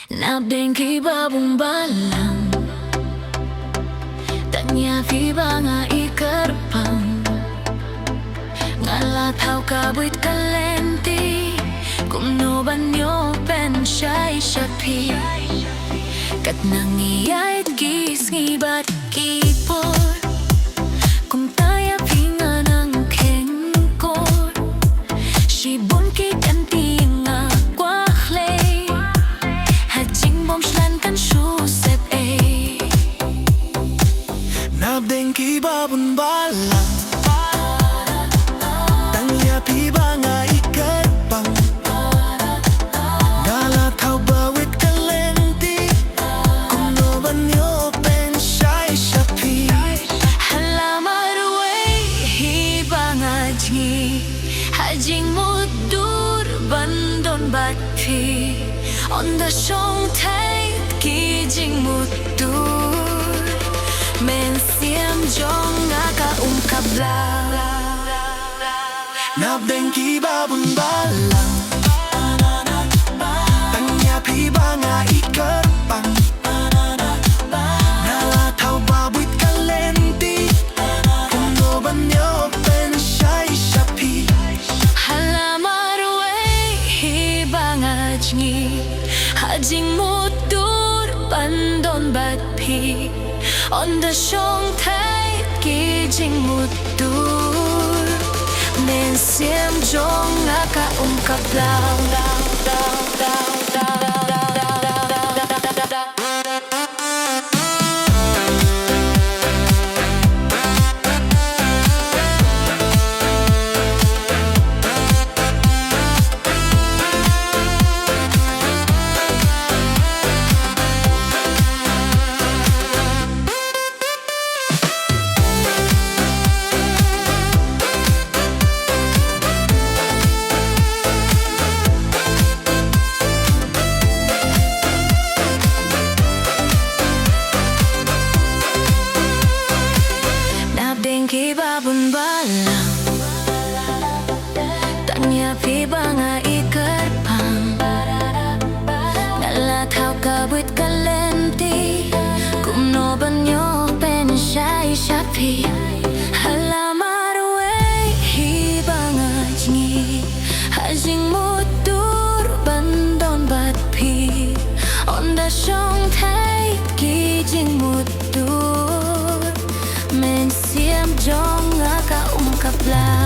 Nabdengki babung balang Tanya fi banga ikerpang Ngalat hau kabuit kalenti Kumno banyo pen syai syapi Kat nangiyait gis ngibat kipor Kum taya pinga ng kengkor Shibon ki kanti nga kwakle Hajing bom shlan kan shusep Nabdengki babun balang Tanya pi banga ikerpang Ngalat hau bawit kalenti Kumno banyo pen syai syapi Halamar way hibanga jingi Hajing mudur bandon batpi On the shong tait ki jing mudur Men siam jong aga kabla Nabdengki babun balang Tanya pi banga ikerpang Ngalat hau bawit kalenti Kumno banyo pen syai syapi Halamar way hibanga jingi Hajing mudur bandon batpi On the shong tait ki jing mudur Men siam jong aga kabla Nabdengki babun balang Tanya pi banga ikerpang Ngalat hau kabuit kalenti Kumno banyo pen syai syapi Halamar way hibanga jingi Hajing mudur bandon batpi On the shong tait ki jing mudur Men siam jong aga kabla